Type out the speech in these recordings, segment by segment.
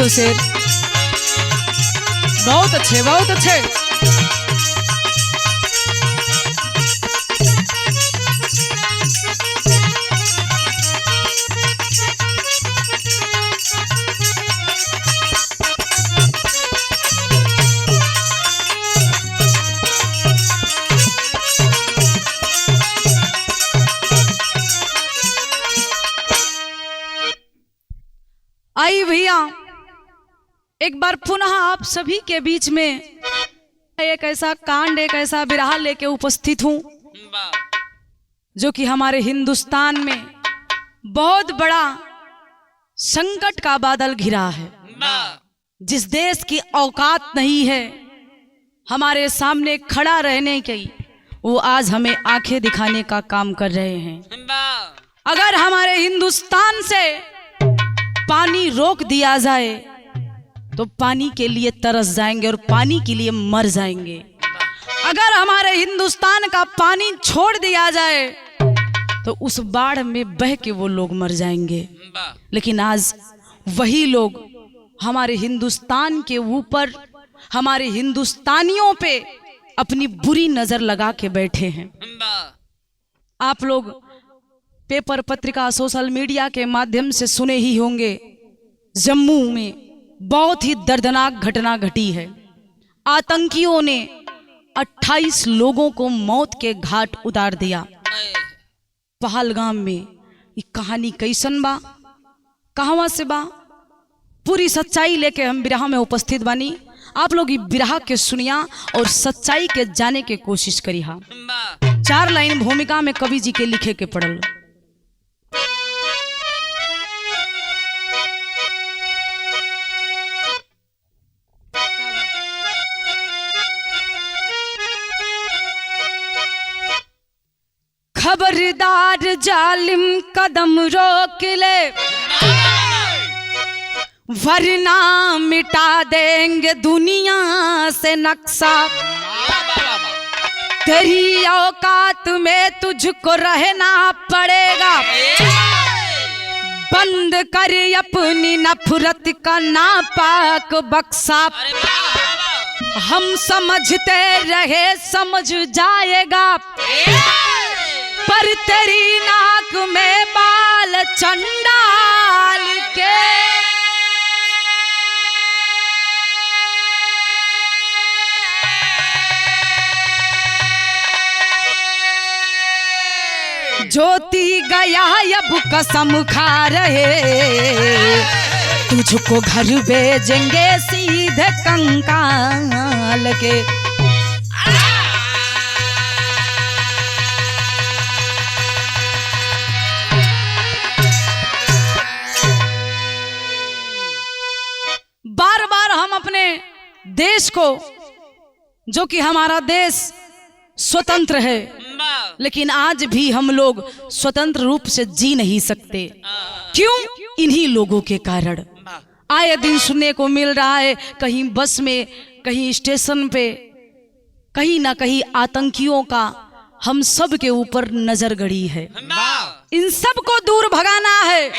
You सर, बहुत अच्छे बहुत अच्छे। आई भैया, एक बार पुनः आप सभी के बीच में एक ऐसा कांड, एक ऐसा बिरहा लेके उपस्थित हूं जो कि हमारे हिंदुस्तान में बहुत बड़ा संकट का बादल घिरा है। जिस देश की औकात नहीं है हमारे सामने खड़ा रहने की, वो आज हमें आंखें दिखाने का काम कर रहे हैं। अगर हमारे हिंदुस्तान से पानी रोक दिया जाए तो पानी के लिए तरस जाएंगे और पानी के लिए मर जाएंगे। अगर हमारे हिंदुस्तान का पानी छोड़ दिया जाए तो उस बाढ़ में बह के वो लोग मर जाएंगे। लेकिन आज वही लोग हमारे हिंदुस्तान के ऊपर, हमारे हिंदुस्तानियों पे अपनी बुरी नजर लगा के बैठे हैं। आप लोग पेपर, पत्रिका, सोशल मीडिया के माध्यम से सुने ही होंगे, जम्मू में बहुत ही दर्दनाक घटना घटी है। आतंकियों ने 28 लोगों को मौत के घाट उतार दिया। पहलगाम में ये कहानी कैसन बा, कहवा से बा, पूरी सच्चाई लेके हम बिरहा में उपस्थित बानी। आप लोग ये बिरहा के सुनिया और सच्चाई के जाने के कोशिश करिहा। 4 लाइन भूमिका में कवि जी के लिखे के पड़ल। खबरदार जालिम कदम रोक ले, वरना मिटा देंगे दुनिया से नक्शा। तेरी औकात में तुझको रहना पड़ेगा, बंद कर अपनी नफरत का नापाक बक्सा। हम समझते रहे समझ जाएगा, पर तेरी नाक में बाल चंडाल के। ज्योति गया अब कसम खा रहे, तुझको घर भेजेंगे सीधे कंकाल के। बार बार हम अपने देश को, जो कि हमारा देश स्वतंत्र है, लेकिन आज भी हम लोग स्वतंत्र रूप से जी नहीं सकते। क्यों? इन्हीं लोगों के कारण। आए दिन सुनने को मिल रहा है, कहीं बस में, कहीं स्टेशन पे, कहीं ना कहीं आतंकियों का हम सब के ऊपर नजर गड़ी है। इन सब को दूर भगाना है।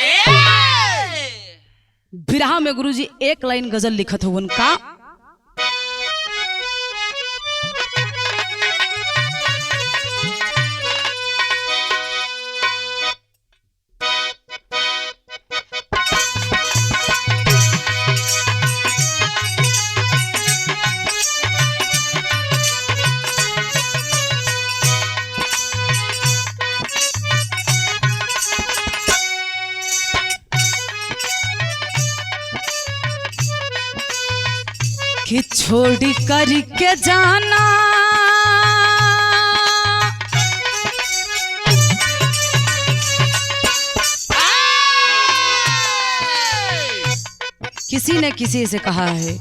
बिरहा में गुरुजी एक लाइन गजल लिखत हो उनका। कि छोड़ करके जाना किसी ने किसी से कहा है,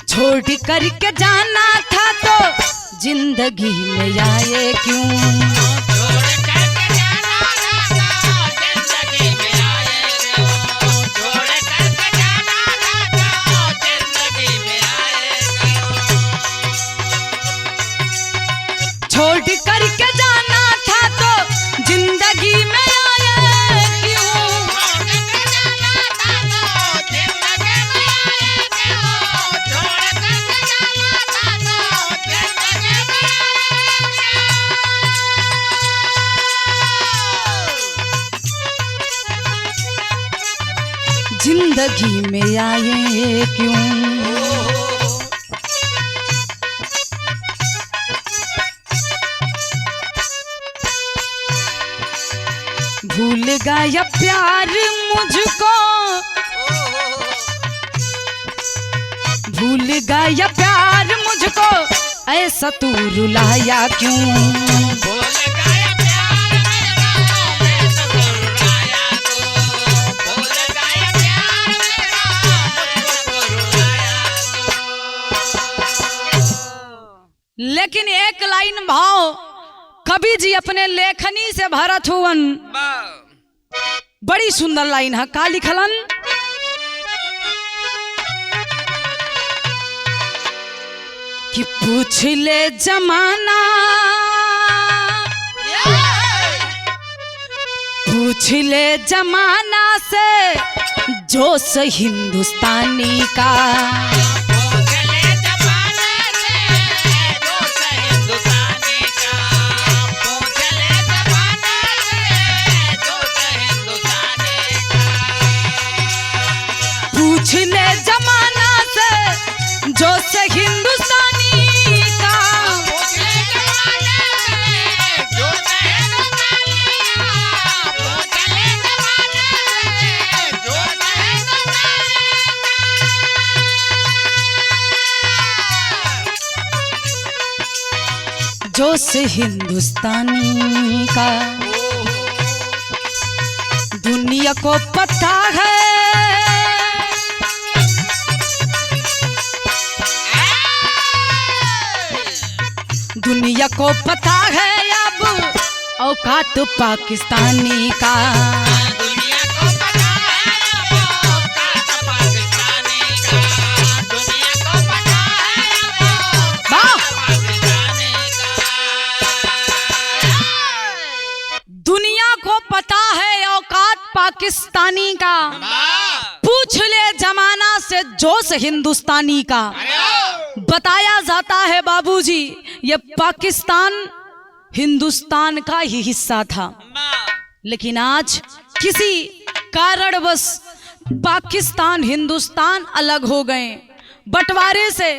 छोड़ करके जाना था तो जिंदगी में आए क्यों। छोड़ करके जाना था तो जिंदगी में आए क्यों। जिंदगी में आए क्यों। भूल गया प्यार मुझको, भूल गया प्यार मुझको, ऐसा तू रुलाया क्यों। भूल गया प्यार मेरा, ऐसा तू रुलाया क्यों। भूल गया प्यार मेरा, ऐसा तू रुलाया क्यों। लेकिन एक लाइन भाव कवि जी अपने लेखनी से भरत हुवन, बड़ी सुंदर लाइन है। का लिखलन, कि पूछ ले जमाना, पूछ ले जमाना से जोश हिंदुस्तानी का। पूछ ले जमाना से जोश हिंदुस्तानी का। पूछ ले जमाना से जोश हिंदुस्तानी का। पूछ ले जमाना से जोश हिंदुस्तानी का। जोश हिंदुस्तानी का दुनिया को पता है, दुनिया को पता है अब औकात पाकिस्तानी का। दुनिया को पता है अब औकात पाकिस्तानी का। दुनिया को पता है अब औकात पाकिस्तानी का। दुनिया को पता है औकात पाकिस्तानी का। पूछ ले जमाना से जोश हिंदुस्तानी का। बताया जाता है बाबूजी ये पाकिस्तान हिंदुस्तान का ही हिस्सा था, लेकिन आज किसी कारणवश पाकिस्तान हिंदुस्तान अलग हो गए। बंटवारे से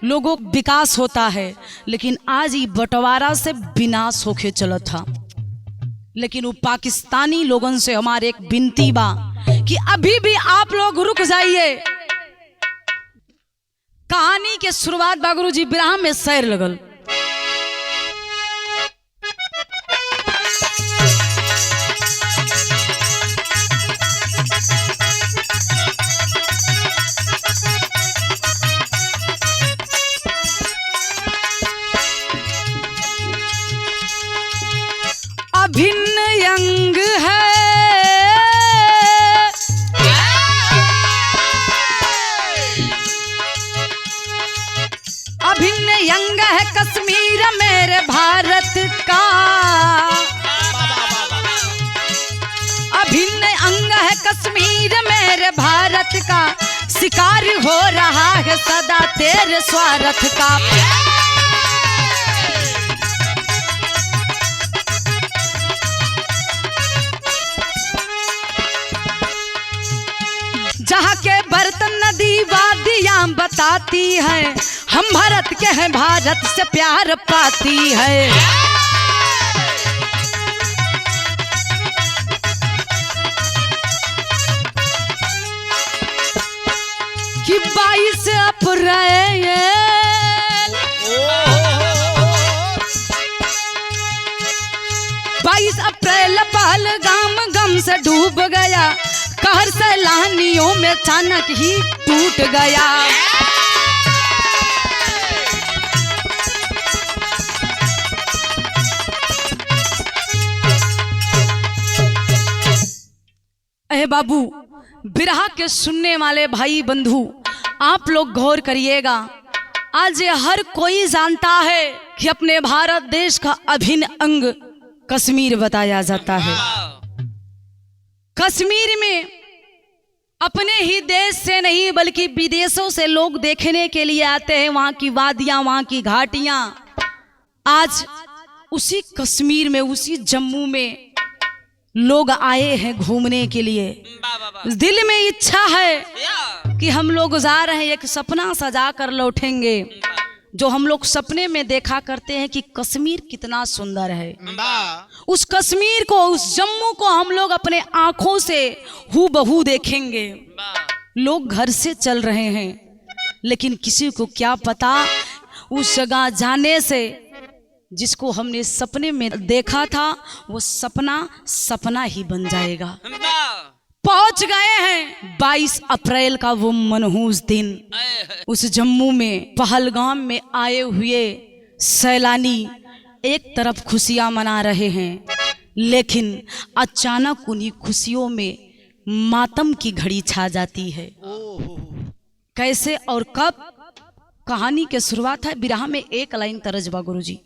लोगों का विकास होता है, लेकिन आज ये बंटवारा से विनाश होके चला था। लेकिन वो पाकिस्तानी लोगों से हमारे एक विनती बा कि अभी भी आप लोग रुक जाइए। कहानी के शुरुआत बागुरु जी बिरहा में शहर लगल। अभिन्न अंग है, अभिन्न अंग है कश्मीर मेरे भारत का। अभिन्न अंग है कश्मीर मेरे भारत का, शिकार हो रहा है सदा तेरे स्वार्थ का। जहाँ के बर्तन नदी वादियाँ बताती है, हम भारत के हैं भारत से प्यार पाती है। कि 22 अप्रैल 22 अप्रैल पहलगाम गम से डूब गया, कहर सैलानियों में अचानक ही टूट गया। अहे बाबू, बिरहा के सुनने वाले भाई बंधु, आप लोग गौर करिएगा। आज हर कोई जानता है कि अपने भारत देश का अभिन्न अंग कश्मीर बताया जाता है। कश्मीर में अपने ही देश से नहीं बल्कि विदेशों से लोग देखने के लिए आते हैं। वहाँ की वादियाँ, वहाँ की घाटियाँ। आज उसी कश्मीर में, उसी जम्मू में लोग आए हैं घूमने के लिए। दिल में इच्छा है कि हम लोग जा रहे हैं, एक सपना सजा कर लौटेंगे। जो हम लोग सपने में देखा करते हैं कि कश्मीर कितना सुंदर है, उस कश्मीर को, उस जम्मू को हम लोग अपने आंखों से हूबहू देखेंगे। लोग घर से चल रहे हैं, लेकिन किसी को क्या पता उस जगह जाने से जिसको हमने सपने में देखा था वो सपना सपना ही बन जाएगा। पहुंच गए हैं 22 अप्रैल का वो मनहूस दिन। उस जम्मू में पहलगाम में आए हुए सैलानी एक तरफ खुशियां मना रहे हैं, लेकिन अचानक उन्हीं खुशियों में मातम की घड़ी छा जाती है। कैसे और कब? कहानी के शुरुआत है बिरहा में एक लाइन तरजबा गुरुजी।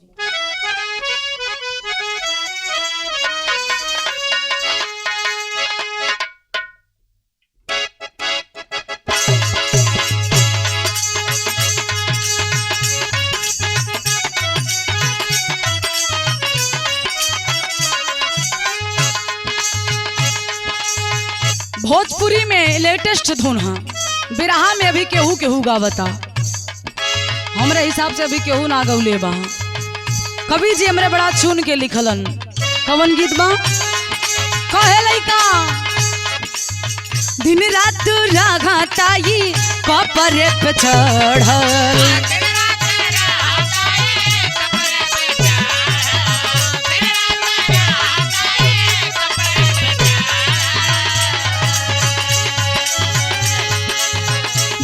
भोजपुरी में लेटेस्ट धुन है, बिरहा में अभी केहू केहू गावता, हमरे हिसाब से अभी केहू ना गौले बा। कवि जी हमरे बड़ा चुन के लिखलन। कवन गीत बा? कहे लइका दिन रात राघताई कपरे पे चढ़ल,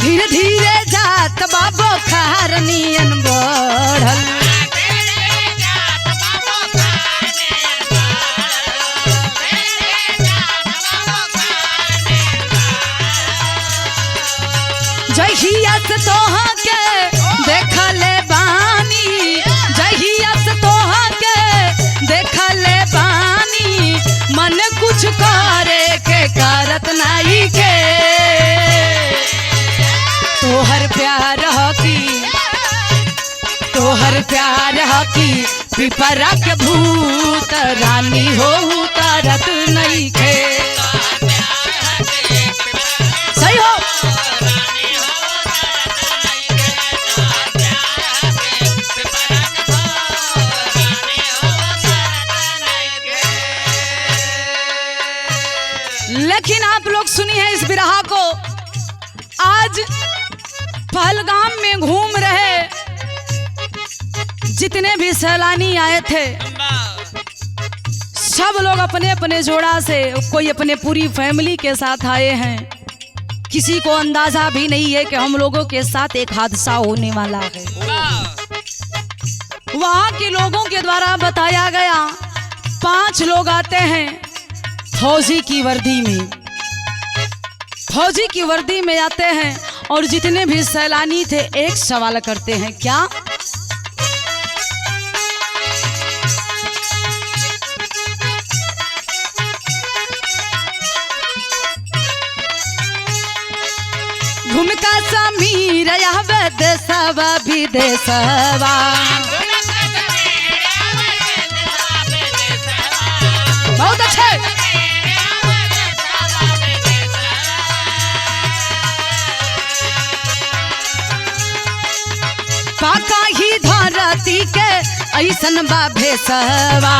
धीरे धीरे जात बाबो खारनियन बढ़ल। जहिया से तोहा के देखले बानी, जहिया से तोहा के देखले बानी, मन कुछ करे के करत नहीं के। तोहर प्यार हकी, तोहर प्यार हकी पिपरा के भूत रानी हो उतारत नहीं खे। सही हो। लेकिन आप लोग सुनिए इस बिरहा को। आज पहलगाम में घूम रहे जितने भी सैलानी आए थे, सब लोग अपने अपने जोड़ा से, कोई अपने पूरी फैमिली के साथ आए हैं। किसी को अंदाजा भी नहीं है कि हम लोगों के साथ एक हादसा होने वाला है। वहां के लोगों के द्वारा बताया गया 5 लोग आते हैं फौजी की वर्दी में, फौजी की वर्दी में आते हैं और जितने भी सैलानी थे एक सवाल करते हैं, क्या? घुमका समीर आवे देशवा विदेशवा, बहुत अच्छे। पाका ही धरती के ऐसन बा भेसवा,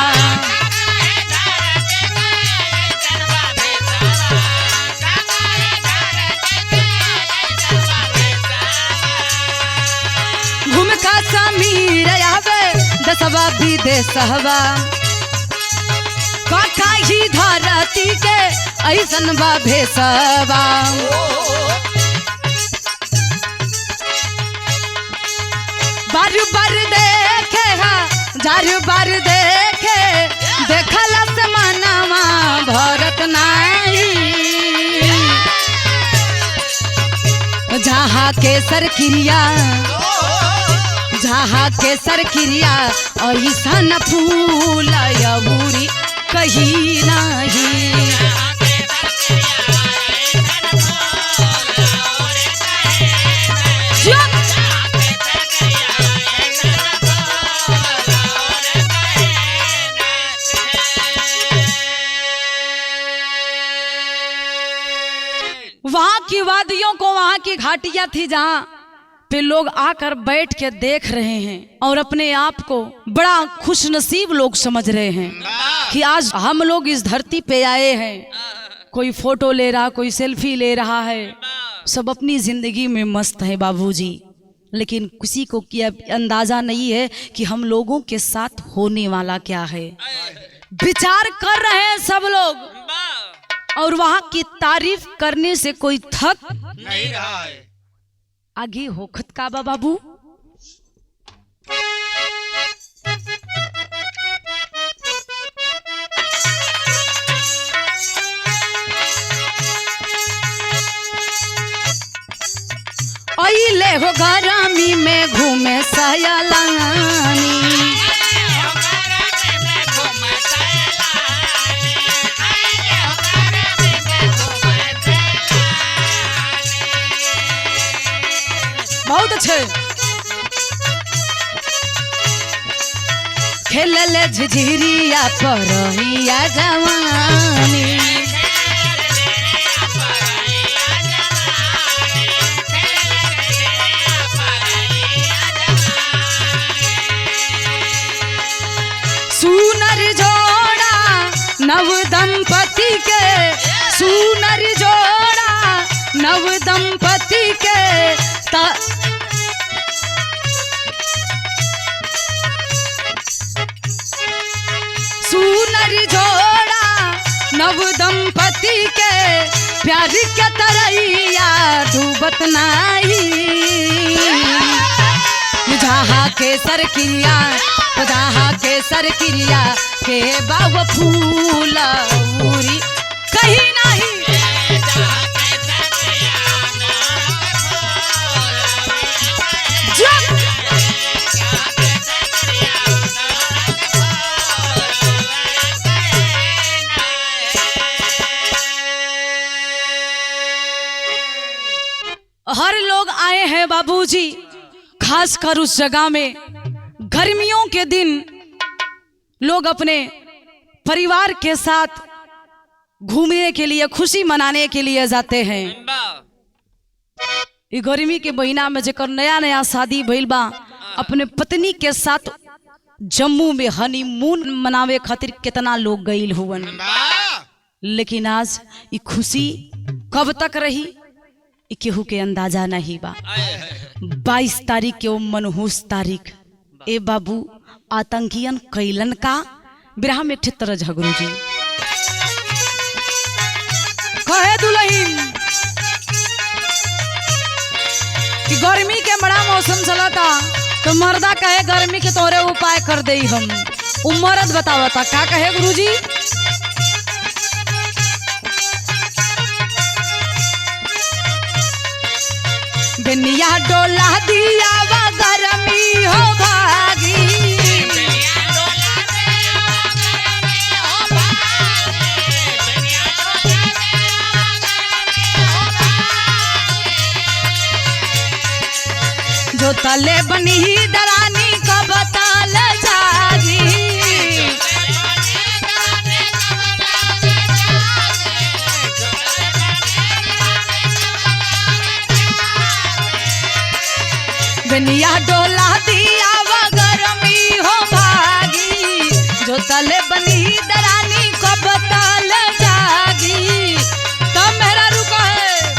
घुमका समीर आवे दसवा विदेशवा, पाका ही धरती के ऐसन बा भेसवा। बार बार देखे जार बार देखे, देखल समानवा भरत नहीं। जहाँ के सरक्रिया, जहाँ के सरक्रिया ऐसन फूल अबूरी कहीं नहीं। वहां की वादियों को, वहां की घाटियां थी जहां पे लोग आकर बैठ के देख रहे हैं और अपने आप को बड़ा खुशनसीब लोग समझ रहे हैं कि आज हम लोग इस धरती पे आए हैं। कोई फोटो ले रहा, कोई सेल्फी ले रहा है, सब अपनी जिंदगी में मस्त है बाबूजी, लेकिन किसी को क्या अंदाजा नहीं है कि हम लोगों के साथ होने वाला क्या है। विचार कर रहे हैं सब लोग और वहां की तारीफ करने से कोई थक नहीं रहा है। आगे होखत का बाबू। ले हो गरमी में घूमे सयालानी, बहुत अच्छे खेल ले झिझिरिया परहिया जवानी, सुनर जोड़ा नव दंपति के, सुनर जोड़ा नव दंपति के सुनर जोड़ा नव दंपति के प्यार के तरैया डूबत नाही, जहाँ के सर किया जहाँ के सर क्रिया के बाव फूल उरी कहीं नहीं, हर लोग आए हैं बाबूजी, खासकर उस जगह में गर्मियों के दिन लोग अपने परिवार के साथ घूमने के लिए, खुशी मनाने के लिए जाते हैं। ये गर्मी के महीना में जेकर नया नया शादी भइल बा, अपने पत्नी के साथ जम्मू में हनीमून मनावे खातिर कितना लोग गइल हुवन, लेकिन आज ये खुशी कब तक रही केहू के अंदाजा नहीं बा। 22 तारीख के वो मनहूस तारीख ए बाबू आतंकियन कैलन का बिरहा में ठितर झगरू जी कहे दुल्हन कि गर्मी के बड़ा मौसम चला था, तो मर्दा कहे गर्मी के तोरे उपाय कर दे हम। मर्द बतावता का कहे गुरुजी, बेनिया डोला दिया वा गरमी हो भागी, जो तले बनी दरानी का बताल जागी, बेनिया डोला दिया वा गरमी हो भागी, जो तले बनी दरानी को बताल जागी। तब मेरा रुका है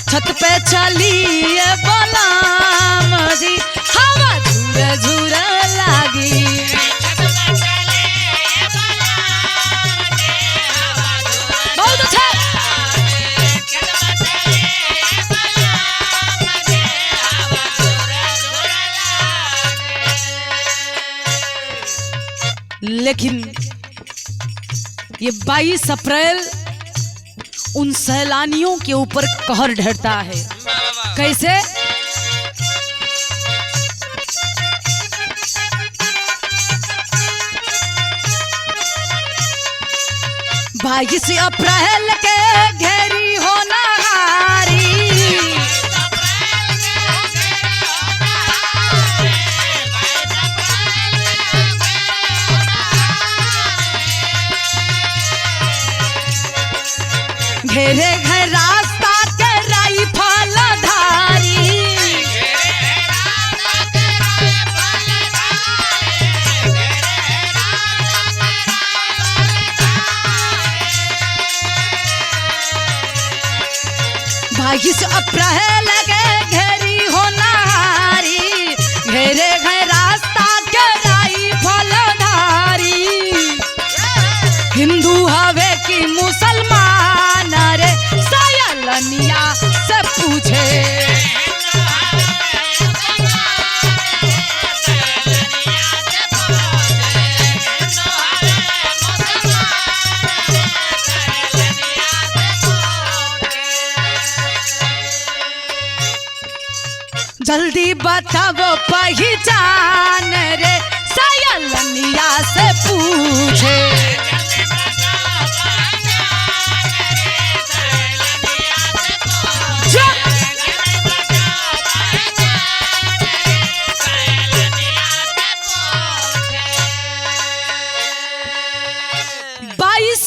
छत पे चलिए बोलाम जी, हवा झूर झूर लागी, बहुत अच्छा। लेकिन ये 22 अप्रैल उन सैलानियों के ऊपर कहर ढरता है। कैसे? 22 अप्रैल के घेरी हो नहारी, घेरे घर रास्ता के 22 अप्रैल के घेरी हो नारी, घेरे गए रास्ता के राइफलधारी। हिंदू हवे की मुसलमान रे, सयलनिया से पूछे। जल्दी बताओ पहचान रे, सयलनिया से पूछे।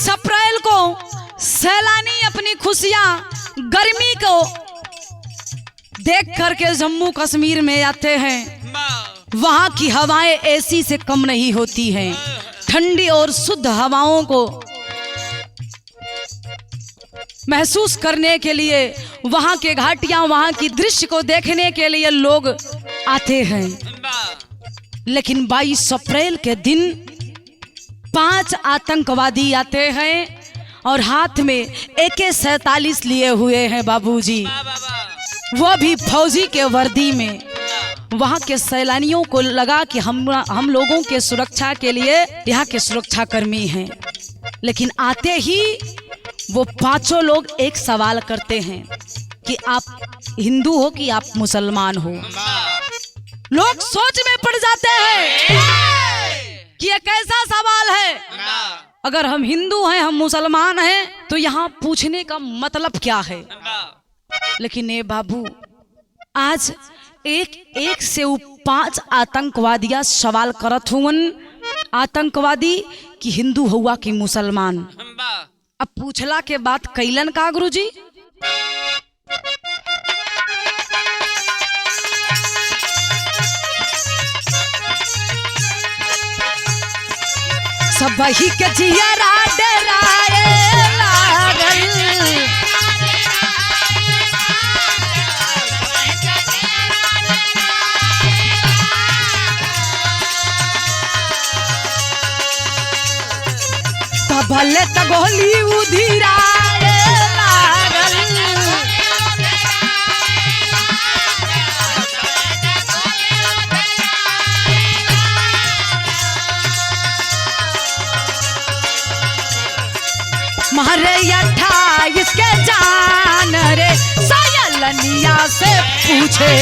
अप्रैल को सैलानी अपनी खुशियां गर्मी को देख करके जम्मू कश्मीर में आते हैं। वहां की हवाएं एसी से कम नहीं होती हैं। ठंडी और शुद्ध हवाओं को महसूस करने के लिए, वहां के घाटियां, वहां की दृश्य को देखने के लिए लोग आते हैं। लेकिन 22 अप्रैल के दिन 5 आतंकवादी आते हैं और हाथ में AK-47 लिए हुए हैं बाबूजी, वो भी फौजी के वर्दी में। वहां के सैलानियों को लगा कि हम लोगों के सुरक्षा के लिए यहाँ के सुरक्षा कर्मी हैं। लेकिन आते ही वो 5 लोग एक सवाल करते हैं कि आप हिंदू हो कि आप मुसलमान हो। लोग सोच में पड़ जाते हैं कि ये कैसा सवाल है। अगर हम हिंदू हैं, हम मुसलमान हैं, तो यहाँ पूछने का मतलब क्या है। लेकिन ए बाबू, आज एक से 5 आतंकवादियां सवाल करत हुवन, आतंकवादी कि हिंदू हुआ कि मुसलमान। अब पूछला के बाद कैलन का गुरुजी, सब वही के जियरा डराए लागल। भले त गोली उधिराए लागल। मारे 28 के जान रे, सयलनिया से पूछे।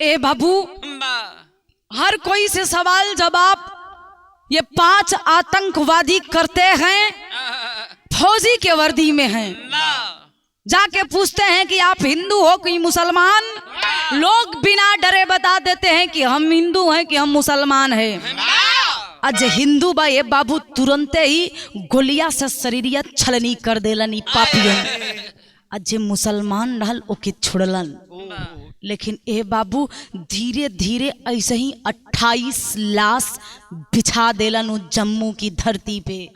ए बाबू, हर कोई से सवाल जवाब ये 5 आतंकवादी करते हैं, फौजी के वर्दी में हैं। जाके पूछते हैं कि आप हिंदू हो कि मुसलमान। लोग बिना डरे बता देते हैं कि हम हिंदू हैं कि हम मुसलमान हैं। आज हिंदू बा ये बाबू तुरंते ही गोलिया से शरीरिया छलनी कर देलन पापियन। आज मुसलमान रहल ओके छोड़लन। लेकिन ए बाबू धीरे धीरे ऐसे ही 28 लाश बिछा देलन जम्मू की धरती पे।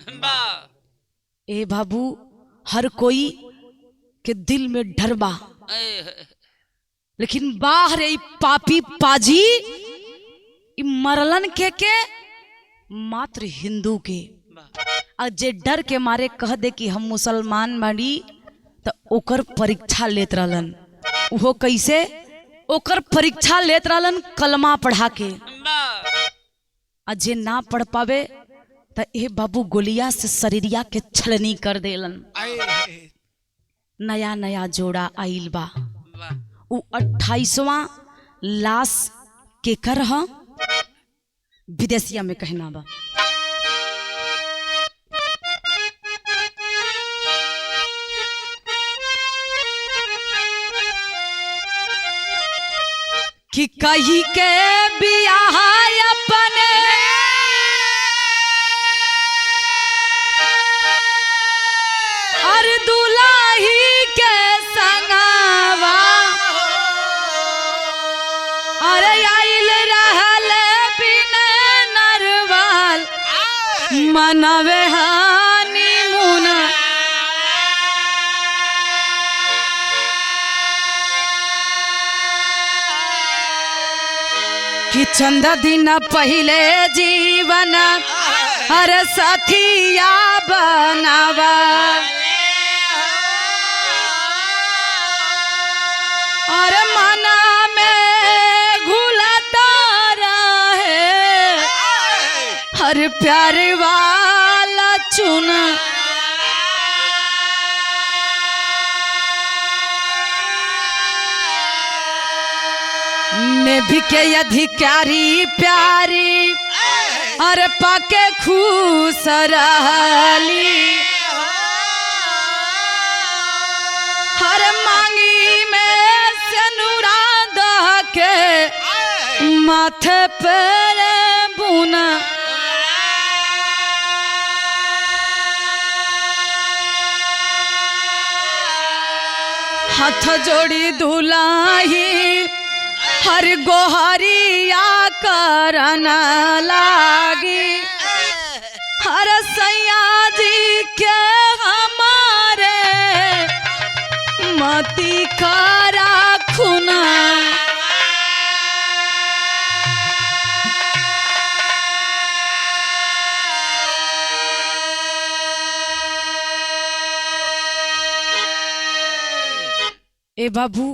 ए बाबू, हर कोई के दिल में डर बा। लेकिन बाहर पापी पाजी मरलन के मात्र हिंदू के। जे डर के मारे कह दे कि हम मुसलमान बानी, तो ओकर परीक्षा लेत रहलन। वो कैसे? ओकर परीक्षा लेत रहलन कलमा पढ़ा के। जे ना पढ़ पावे तो ए बाबू गोलिया से शरीरिया के छलनी कर देलन। नया नया जोड़ा आइल बा। उ 28वां लाश के कर ह विदेशिया में कहना बा। कि कही के बियाह अपने और दुल्ही के संगा वे हनीमून कि चंद दिन पहले जीवन हर साथिया बनावा और मना में घुलता रहे हर प्यार वाला चुन नेभी के अधिकारी प्यारी और पाके खुश रहली हर मांगी में सिनुरा दह के माथे पर बुना हाथ जोड़ी दुलाही हर गोहरिया करन लागी हर सैया जी के हमारे मती करा खुना ए बाबू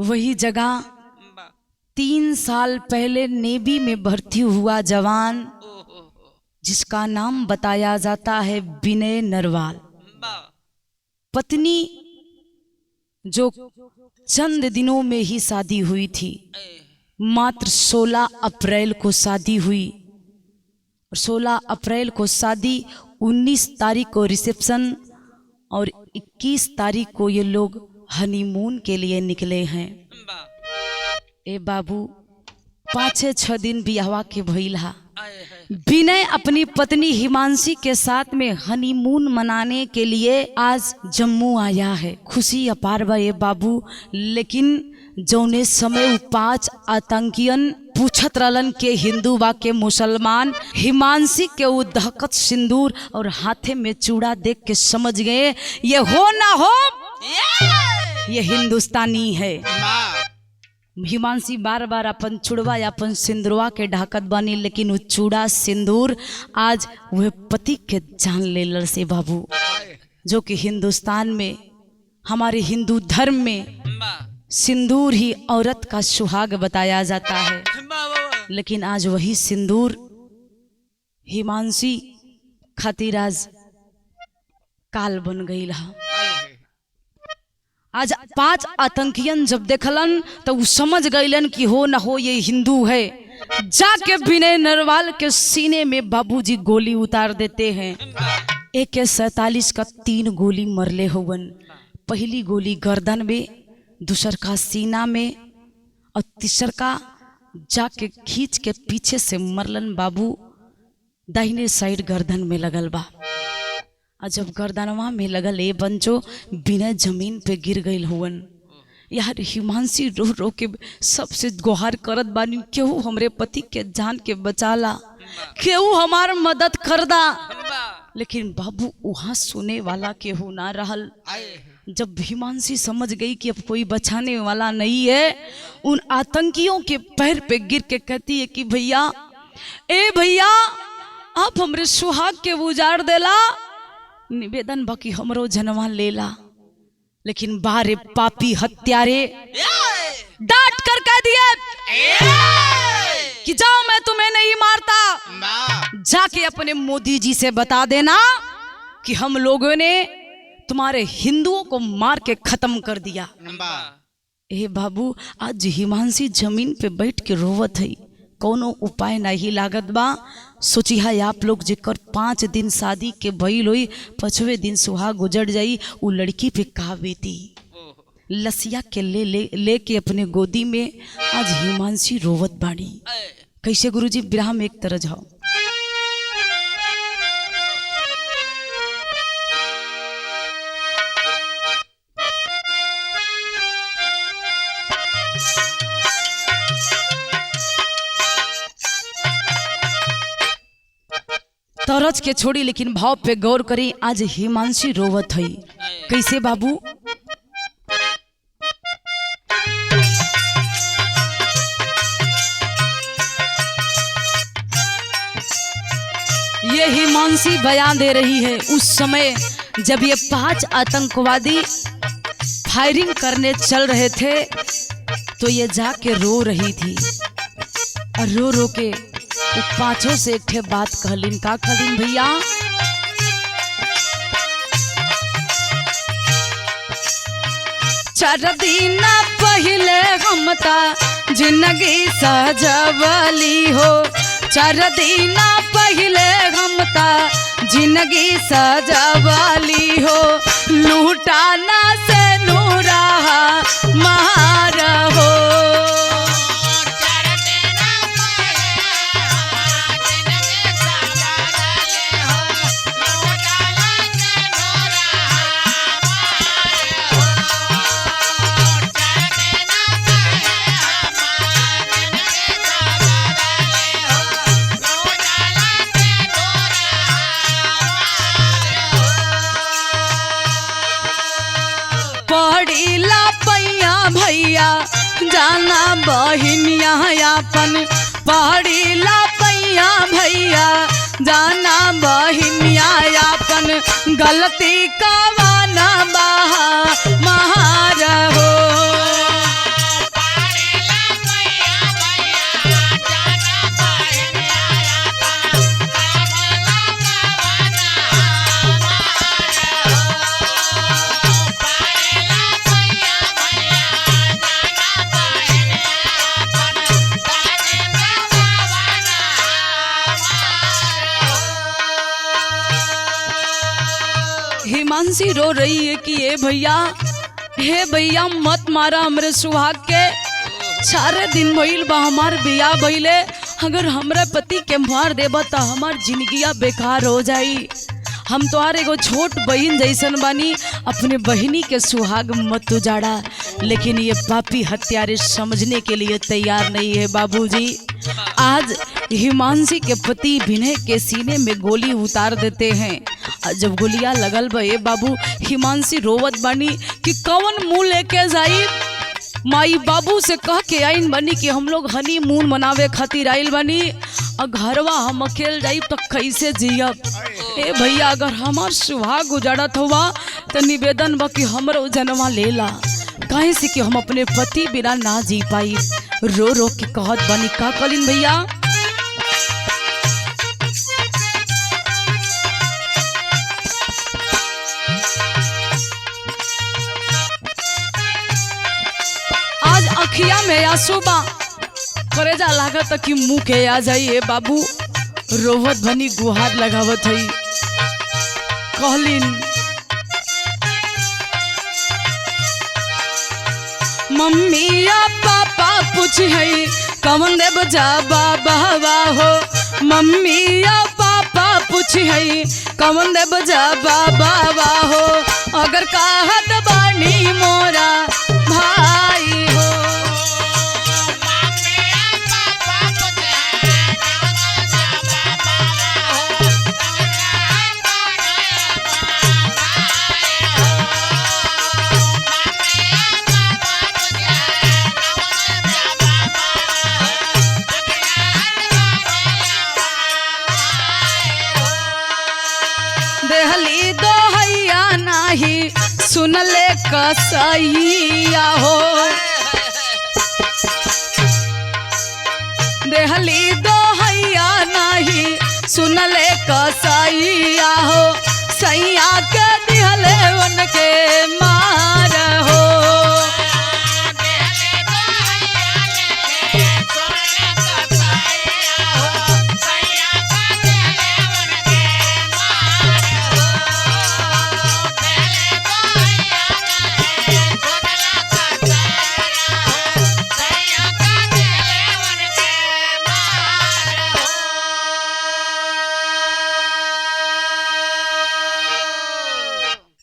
वही जगह 3 साल पहले नेवी में भर्ती हुआ जवान जिसका नाम बताया जाता है विनय नरवाल पत्नी जो चंद दिनों में ही शादी हुई थी मात्र 16 अप्रैल को शादी हुई और 16 अप्रैल को शादी 19 तारीख को रिसेप्शन और 21 तारीख को ये लोग हनीमून के लिए निकले हैं ए बाबू 5-6 दिन बियाहवा के भइला विनय अपनी पत्नी हिमांशी के साथ में हनीमून मनाने के लिए आज जम्मू आया है खुशी अपार बा ए बाबू लेकिन जौने समय 5 आतंकियन पूछत रहलन के हिंदू बा के मुसलमान हिमांशी के वो दहकत सिंदूर और हाथे में चूड़ा देख के समझ गए ये हो ना हो ये हिंदुस्तानी है हिमांशी बार बार अपन चूड़वा या अपन सिंदूरवा के ढाकत बनी लेकिन वो चूड़ा सिंदूर आज वह पति के जान ले से बाबू जो कि हिंदुस्तान में हमारे हिंदू धर्म में सिंदूर ही औरत का सुहाग बताया जाता है लेकिन आज वही सिंदूर हिमांशी खातिर आज काल बन गई है आज 5 आतंकियन जब देखलन तो वो समझ गईलन कि हो न हो ये हिंदू है जाके विनय नरवाल के सीने में बाबूजी गोली उतार देते हैं AK-47 का 3 गोली मरले होवन पहली गोली गर्दन में दूसर का सीना में और तीसर का जाके खींच के पीछे से मरलन बाबू दाहिने साइड गर्दन में लगल बा और जब गर्दनवा में लगल ए बंचो बिना जमीन पे गिर गई हुवन यार हिमांशी रो रो के सबसे गुहार करत बानी केहू हमरे पति के जान के बचाला केहू हमार मदद कर दा लेकिन बाबू वहां सुने वाला केहू ना रहल जब हिमांशी समझ गई कि अब कोई बचाने वाला नहीं है उन आतंकियों के पैर पे गिर के कहती है कि भैया ए भैया आप हमरे सुहाग के उजाड़ देला निवेदन बाकी हमरो जनवा लेला लेकिन बारे पापी हत्यारे डांट कर कह दिए कि जाओ मैं तुम्हें नहीं मारता जाके अपने मोदी जी से बता देना कि हम लोगों ने तुम्हारे हिंदुओं को मार के खत्म कर दिया ए बाबू आज हिमांशी जमीन पे बैठ के रोवत है कोनो उपाय नहीं लागत बा सोची है आप लोग जेकर 5 दिन शादी के भइल हुई 5वें दिन सुहाग गुजर जाई वो लड़की पे का बीती लसिया के ले के अपने गोदी में आज हिमांशी रोवत बाड़ी कैसे गुरुजी विरह में एक तरह जाओ तो गौरज के छोड़ी, लेकिन भाव पे गौर करी। आज हिमांशी रोवत है। कैसे बाबू? ये हिमांशी बयान दे रही है उस समय जब ये 5 आतंकवादी फायरिंग करने चल रहे थे, तो ये जाके रो रही थी और रो रो के वो 5 से एक ठे बात कहलिन। का कहलिन भैया? चार दिन पहले हम ता जिंदगी सजवली हो, 4 दिन पहले हम ता जिंदगी सजवली हो, लूटाना से नूरा मार हो। भैया जाना बहिनिया अपन, पहाड़ी ला पैया भैया जाना बहिनिया अपन, गलती कवाना बहा महार हो। हिमांशी रो रही है कि हे भैया मत मारा हमरे सुहाग के, 4 दिन भइल बा हमार बियाह भइले, अगर हमरा पति के मार देबा तो हमार जिंदगिया बेकार हो जाई। हम तोहार एगो छोट बहन जैसन बानी, अपने बहिनी के सुहाग मत उजाड़ा। लेकिन ये पापी हत्यारे समझने के लिए तैयार नहीं है बाबूजी। आज हिमांशी के पति विनय के सीने में गोली उतार देते हैं। जब गोलियां लगल बे बाबू, हिमांशी रोवत बानी कि कौन मुंह लेके जाई। माई बाबू से कह के आइन बनी कि हम लोग हनीमून मनावे खातिर आइल बनी, और घरवा हम अकेले जाइब तो कैसे जियब। ए भैया अगर हमार सुहाग उजाड़त हुआ तो निवेदन बा कि हमरो जनवा लेला, काहे से कि हम अपने पति बिना ना जी पाई। रो रो के कहत बनी। का कलिन भैया? आज अखिया में आंसू बा, करेजा लागत कि मुंह के आ जाइए बाबू। रोवत बनी गुहार लगावत है। कहलिन मम्मी या पापा पूछ है कौन देव जा बाबा हो, मम्मी या पापा पूछ है कौन देव जा बाबा हो, अगर कहत बानी मोरा भाई हो। देहली दो हैया नाही सुनले कसैया हो, देहली दो हैया नाही सुनले कसैया हो, सैया के दिहले उनके मार हो।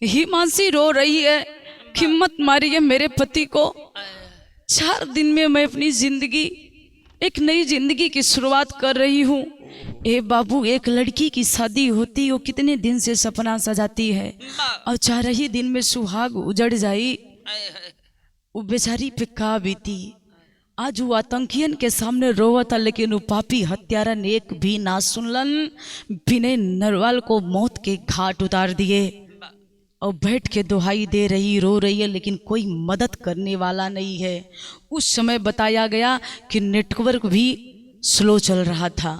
हिमांशी रो रही है, हिम्मत मारी है मेरे पति को। 4 दिन में मैं अपनी जिंदगी, एक नई जिंदगी की शुरुआत कर रही हूँ। ए बाबू, एक लड़की की शादी होती वो कितने दिन से सपना सजाती है और 4 ही दिन में सुहाग उजड़ जाई। वो बेचारी पे का बीती। आज वो आतंकियन के सामने रोवता, लेकिन वो पापी हत्यारन एक भी ना सुनलन। विनय नरवाल को मौत के घाट उतार दिए और बैठ के दुहाई दे रही, रो रही है, लेकिन कोई मदद करने वाला नहीं है। उस समय बताया गया कि नेटवर्क भी स्लो चल रहा था,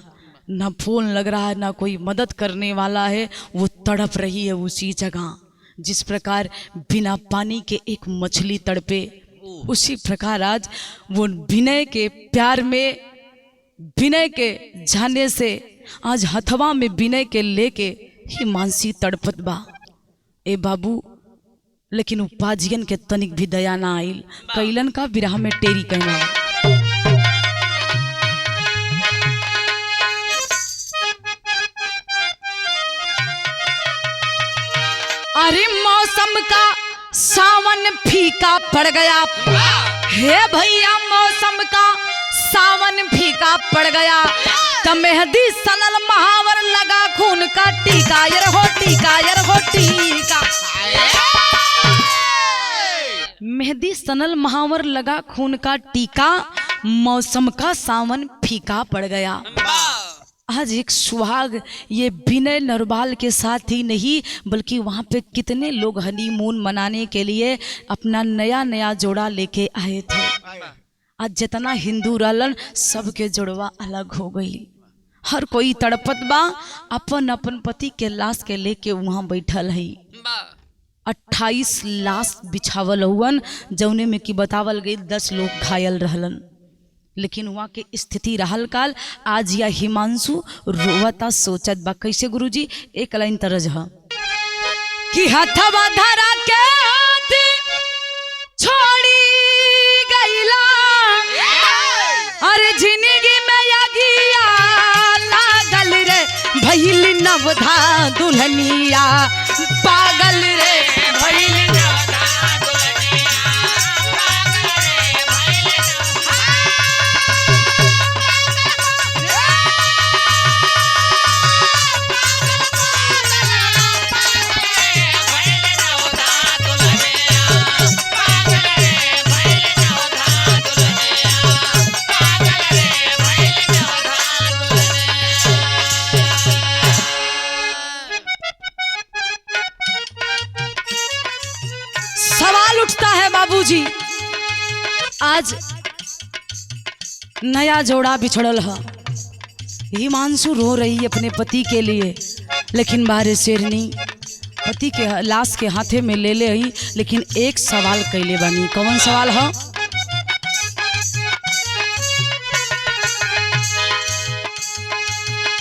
ना फोन लग रहा है, ना कोई मदद करने वाला है। वो तड़प रही है उसी जगह। जिस प्रकार बिना पानी के एक मछली तड़पे, उसी प्रकार आज वो विनय के प्यार में, विनय के जाने से आज हथवा में विनय के लेके हिमांशी तड़पत बा। ए बाबू, लेकिन उपाजियन के तनिक भी दया ना आइल। कैलन का विरह में टेरी कहना। अरे मौसम का सावन फीका पड़ गया, हे भैया मौसम का सावन फीका पड़ गया। तो मेहंदी सनल महावर लगा खून का टीका, यर हो टीका, यर हो टीका। मेहंदी सनल महावर लगा खून का टीका, मौसम का सावन फीका पड़ गया। आज एक सुहाग ये विनय नरवाल के साथ ही नहीं, बल्कि वहाँ पे कितने लोग हनीमून मनाने के लिए अपना नया नया जोड़ा लेके आए थे। आज जितना हिंदू रहलन, सबके जोड़वा अलग हो गई। हर कोई तड़पत बा, अपन अपन पति के लाश के लेके वहाँ बैठल है। 28 लाश बिछावल हुवन, जौने में कि बतावल गई 10 लोग घायल रहलन। लेकिन वहाँ के स्थिति रहल काल। आज या हिमांशु रोवता सोचत बा कैसे गुरुजी। एक लाइन तरज है कि हथवा धरा के हाथ छोड़ी गईला, अरे जिंदगी में यगिया लागल रे, भइल नवधा दुल्हनिया पागल रे, भइल नवधा दुल्हनिया पागल रे, भइल बाबूजी। आज नया जोड़ा बिछड़ल है। हिमांशु रो रही अपने पति के लिए, लेकिन बारे शेरनी पति के लाश के हाथे में ले ले ही, लेकिन एक सवाल कैले बानी। कौन सवाल है?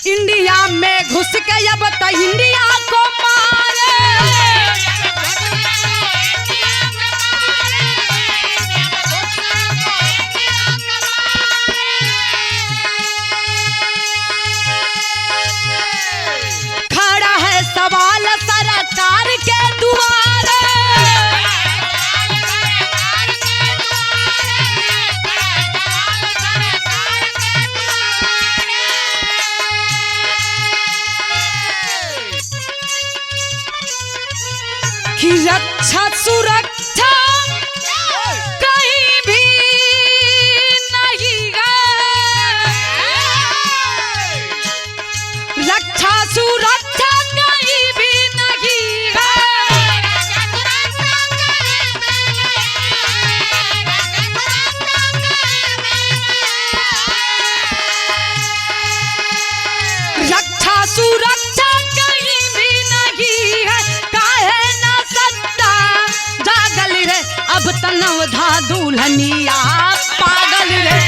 इंडिया में घुस के अब तो इंडिया को मारे, खड़ा है सवाल सरकार के दुआरे, कि रक्षा सुरक्षा कहीं भी नहीं है, रक्षा सुरक्षा कहीं भी नहीं है, रक्षा सुरक्षा कहीं भी नहीं है, काहे ना सत्ता जागल रे, अब तनवधा दुल्हनिया पागल रे,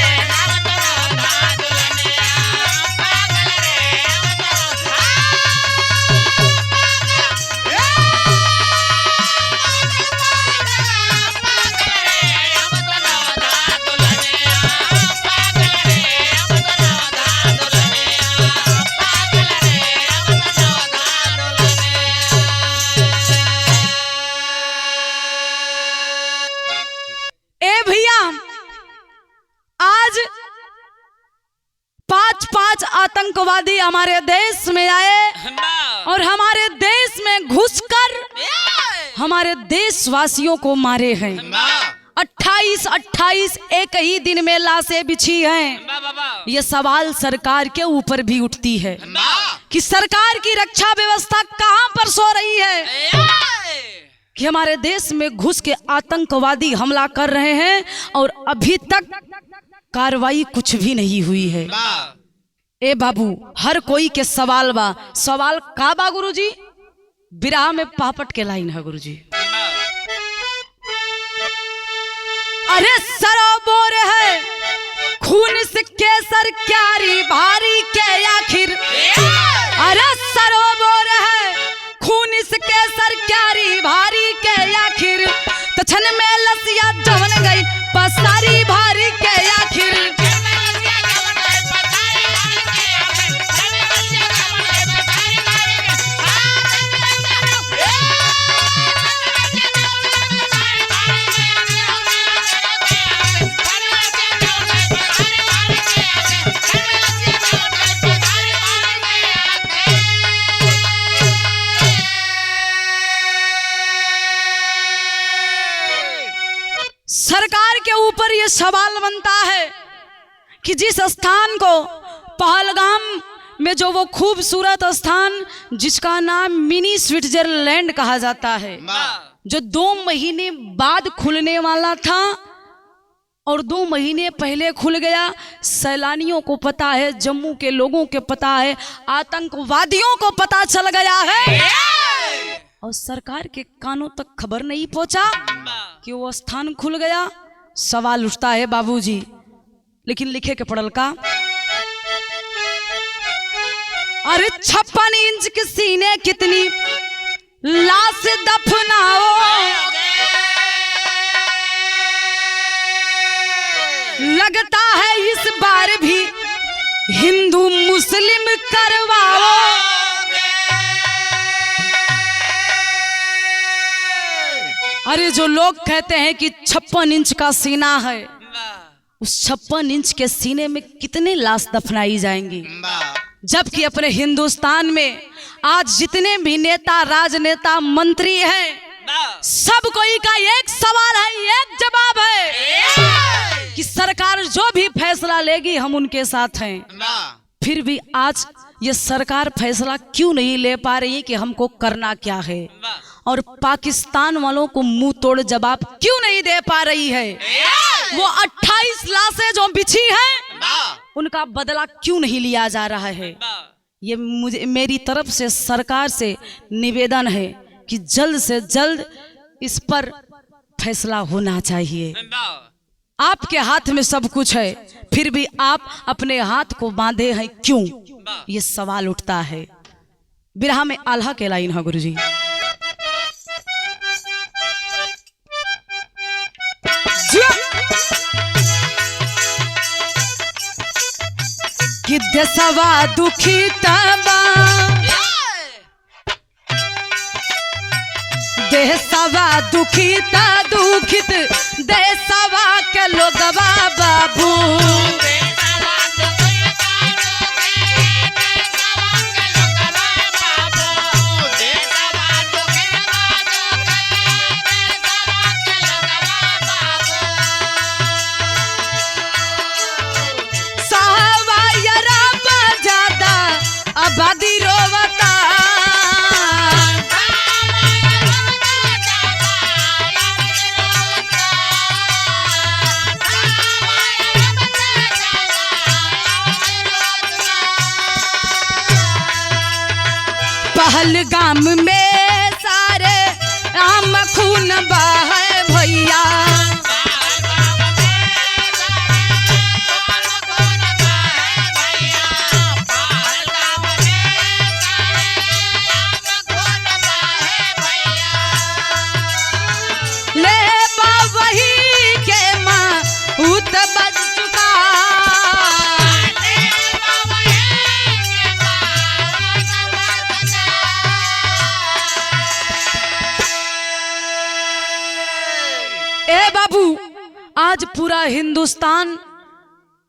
ए भैया आतंकवादी हमारे देश में आए और हमारे देश में घुसकर हमारे देशवासियों को मारे हैं। 28 एक ही दिन में लाशें बिछी हैं। ये सवाल सरकार के ऊपर भी उठती है कि सरकार की रक्षा व्यवस्था कहां पर सो रही है कि हमारे देश में घुस के आतंकवादी हमला कर रहे हैं और अभी तक कार्रवाई कुछ भी नहीं हुई है। ए बाबू, हर कोई के सवाल बा। सवाल का बा गुरुजी? बिरहा में पापट के लाइन है गुरुजी। अरे सरोवर है खून से केसर क्यारी भारी के आखिर। अरे सरोवर है खून से केसर क्यारी भारी के आखिर। तो छन में लसिया जवन गई पसारी भारी के आखिर। सरकार के ऊपर यह सवाल बनता है कि जिस स्थान को पहलगाम में जो वो खूबसूरत स्थान जिसका नाम मिनी स्विट्जरलैंड कहा जाता है, जो 2 महीने बाद खुलने वाला था और 2 महीने पहले खुल गया। सैलानियों को पता है, जम्मू के लोगों को पता है, आतंकवादियों को पता चल गया है और सरकार के कानों तक खबर नहीं पहुंचा कि वो स्थान खुल गया। सवाल उठता है बाबूजी, लेकिन लिखे के पड़ल का। अरे 56 इंच के सीने कितनी लाश दफनाओ। लगता है इस बार भी हिंदू मुस्लिम करवाओ। अरे जो लोग कहते हैं कि 56 इंच का सीना है, उस 56 इंच के सीने में कितने लाश दफनाई जाएंगी? जबकि अपने हिंदुस्तान में आज जितने भी नेता, राजनेता, मंत्री हैं, सब कोई का एक सवाल है, एक जवाब है कि सरकार जो भी फैसला लेगी हम उनके साथ हैं। फिर भी आज ये सरकार फैसला क्यों नहीं ले पा रही कि हमको करना क्या है, और पाकिस्तान वालों को मुंह तोड़ जवाब क्यों नहीं दे पा रही है? वो 28 लाशें जो बिछी हैं, उनका बदला क्यों नहीं लिया जा रहा है? ये मुझे, मेरी तरफ से सरकार से निवेदन है कि जल्द से जल्द इस पर फैसला होना चाहिए। आपके हाथ में सब कुछ है, फिर भी आप अपने हाथ को बांधे हैं क्यों? ये सवाल उठता है। बिरहा में आल्हा के लाइन है गुरुजी। कि देशवा दुखी तबा, देशवा दुखी ता दुखित देशवा के लोगवा बाबू। आबादी रोवता, पहलगाम में सारे आम खून बहे भैया। ए बाबू, आज पूरा हिंदुस्तान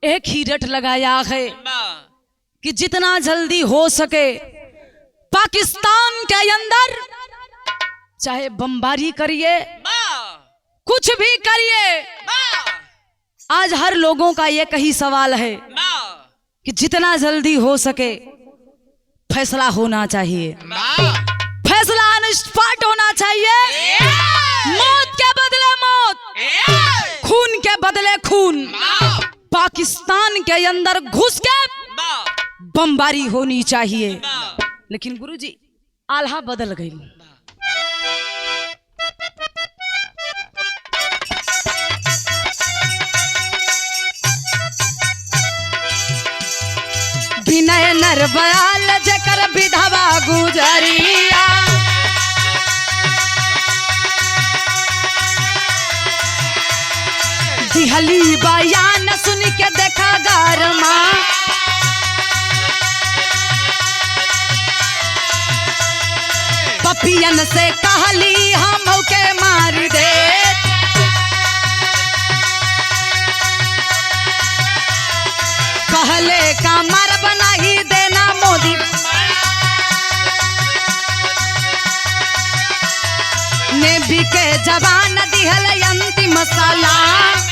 एक ही रट लगाया है कि जितना जल्दी हो सके पाकिस्तान के अंदर चाहे बमबारी करिए, कुछ भी करिए, आज हर लोगों का एक ही सवाल है कि जितना जल्दी हो सके फैसला होना चाहिए, फैसला अनस्पॉट होना चाहिए। मौत के बदले मौत, खून के बदले खून, पाकिस्तान के अंदर घुस के बमबारी होनी चाहिए। लेकिन गुरुजी आल्हा बदल गई। विनय नरबयाल जकर विधवा गुजरिया, दिहली बयान सुन के देखा गारमा, पपियन से कहली हम के मार दे, कहले का मार बना ही देना मोदी, नेवी के जवान दिहल अंतिम सलाम,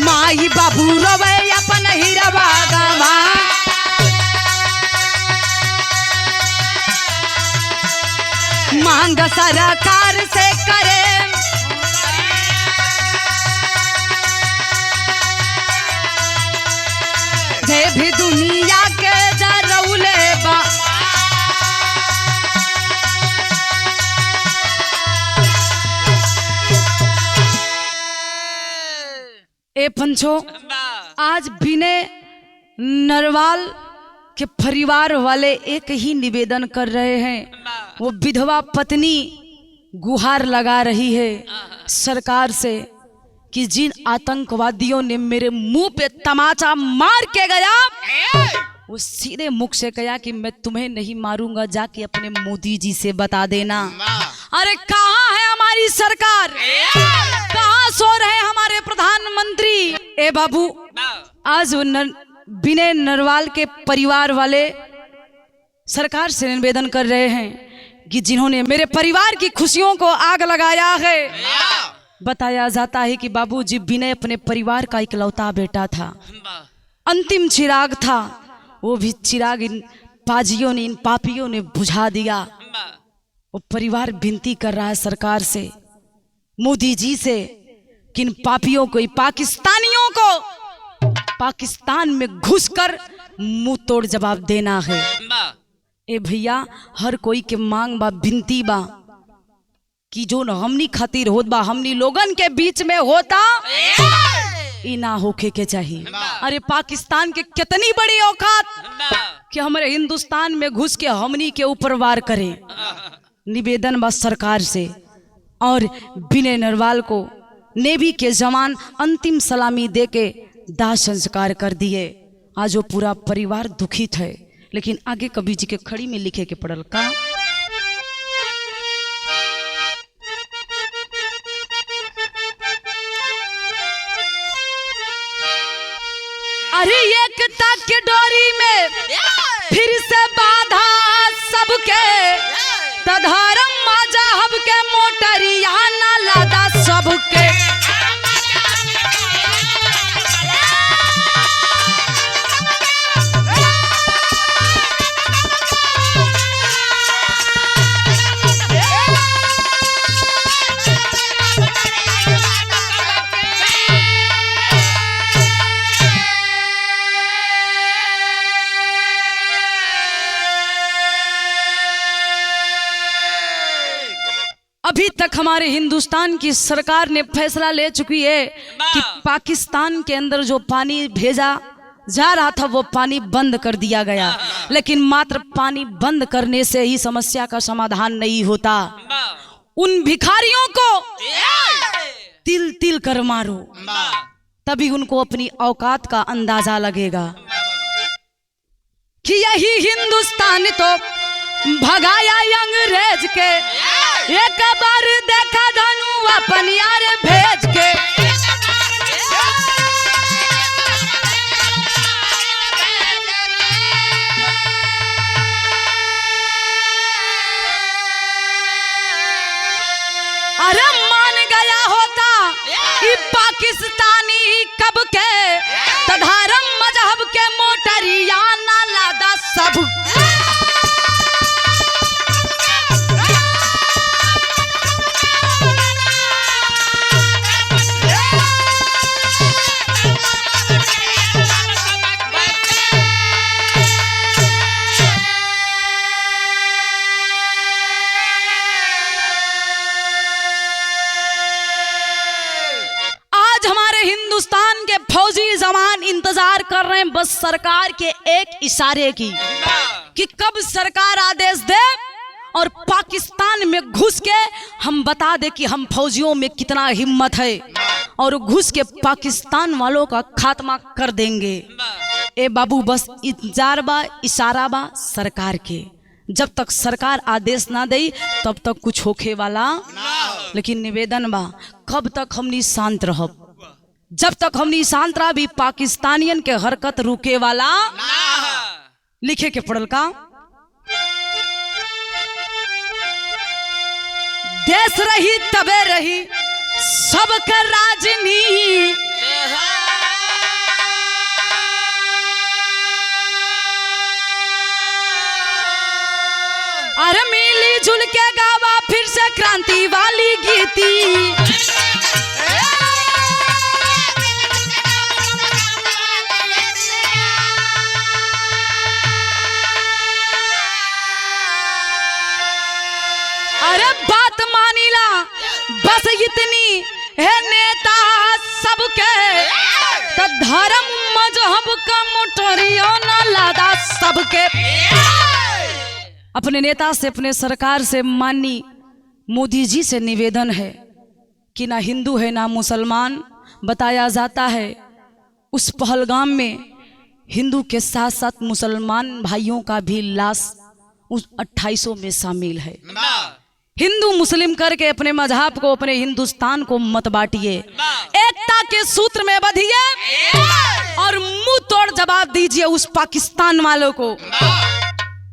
माई बाबू रोवे अपन हीरवा गवा, मांग सरकार से करे जे भी दुनिया के जरौले बा, ए पंचो आज विनय नरवाल के परिवार वाले एक ही निवेदन कर रहे हैं। वो विधवा पत्नी गुहार लगा रही है सरकार से कि जिन आतंकवादियों ने मेरे मुंह पे तमाचा मार के गया, वो सीधे मुख से कहा कि मैं तुम्हें नहीं मारूंगा, जाके अपने मोदी जी से बता देना। अरे कहाँ है हमारी सरकार, कहाँ सो रहे हमारे प्रधानमंत्री? ए बाबू, आज विनय नरवाल के परिवार वाले सरकार से निवेदन कर रहे हैं कि जिन्होंने मेरे परिवार की खुशियों को आग लगाया है। बताया जाता है कि बाबूजी विनय अपने परिवार का इकलौता बेटा था, अंतिम चिराग था, वो भी चिराग इन पाजियों ने, इन पापियों ने बुझा दिया। वो परिवार विनती कर रहा है सरकार से, मोदी जी से, कि इन पापियों को, पाकिस्तानियों को पाकिस्तान में घुसकर मुंह तोड़ जवाब देना है। ए भैया, हर कोई के मांग बा, विनती बा कि जो न हमनी खातिर होत बा, हमनी लोगन के बीच में होता, ई ना होके के चाहिए। अरे पाकिस्तान के कितनी बड़ी औकात कि हमारे हिंदुस्तान में घुस के हमनी के ऊपर वार करे। निवेदन बा सरकार से। और विनय नरवाल को नेवी के जवान अंतिम सलामी देके दाह संस्कार कर दिए। आज वो पूरा परिवार दुखित है। लेकिन आगे कवि जी के खड़ी में लिखे के पड़ल का, अरे एकता के डोरी में फिर से बाधा सबके, तधर्म मजहब के मोटरिया ना लादा सबके। अभी तक हमारे हिंदुस्तान की सरकार ने फैसला ले चुकी है कि पाकिस्तान के अंदर जो पानी भेजा जा रहा था वो पानी बंद कर दिया गया। लेकिन मात्र पानी बंद करने से ही समस्या का समाधान नहीं होता। उन भिखारियों को तिल तिल कर मारो, तभी उनको अपनी औकात का अंदाजा लगेगा कि यही हिंदुस्तान तो भगाया अंग्रेज के, एक बार देखा धनु अपन यार भेज के। बाबू। आज हमारे हिंदुस्तान के फौजी जवान इंतजार कर रहे हैं बस सरकार के एक इशारे की, कि कब सरकार आदेश दे और पाकिस्तान में घुस के हम बता दे कि हम फौजियों में कितना हिम्मत है और घुस के पाकिस्तान वालों का खात्मा कर देंगे। ए बाबू बस इंतजार बा, इशारा बा सरकार के। जब तक सरकार आदेश ना दे तब तक कुछ होखे वाला। लेकिन निवेदन बा, कब तक हमनी शांत रहब? जब तक हमनी शांत रह भी पाकिस्तानियन के हरकत रुके वाला। लिखे के पड़ल का, देश रही तबे रही सबका राजनी, अरे मिली जुल के गावा फिर से क्रांति वाली गीती। अरे बात मानीला बस इतनी है नेता सबके, तो धर्म मजहब का मोटरियो न लादा सबके। अपने नेता से, अपने सरकार से, माननीय मोदी जी से निवेदन है कि ना हिंदू है ना मुसलमान। बताया जाता है उस पहलगाम में हिंदू के साथ साथ मुसलमान भाइयों का भी लाश उस 2800 में शामिल है। हिंदू मुस्लिम करके अपने मजहब को, अपने हिंदुस्तान को मत बांटिए, एकता के सूत्र में बंधिए और मुंह तोड़ जवाब दीजिए उस पाकिस्तान वालों को।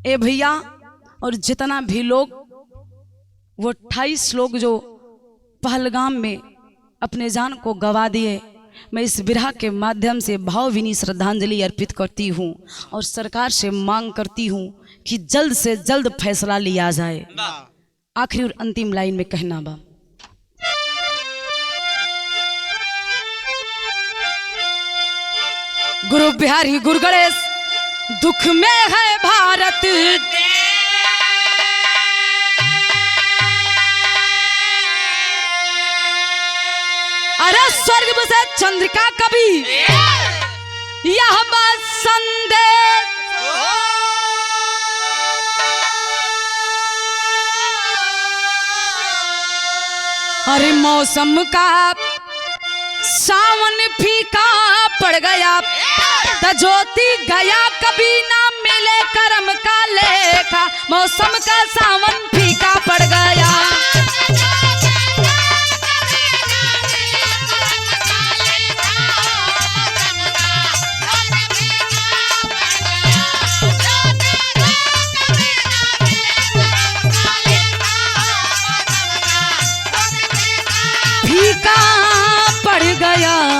ए भैया, और जितना भी लोग, वो 28 लोग जो पहलगाम में अपने जान को गवा दिए, मैं इस बिरहा के माध्यम से भावभीनी श्रद्धांजलि अर्पित करती हूँ और सरकार से मांग करती हूँ कि जल्द से जल्द फैसला लिया जाए। आखिरी और अंतिम लाइन में कहना बा, गुरु बिहारी गुरु गणेश दुख में है भारत, अरे स्वर्ग से चंद्रिका कभी यह बात संदेश, अरे मौसम का सावन फीका पड़ गया, तो ज्योति गया कभी ना मिले कर्म का लेखा। मौसम का सावन फीका पड़ गया, फीका पड़ गया।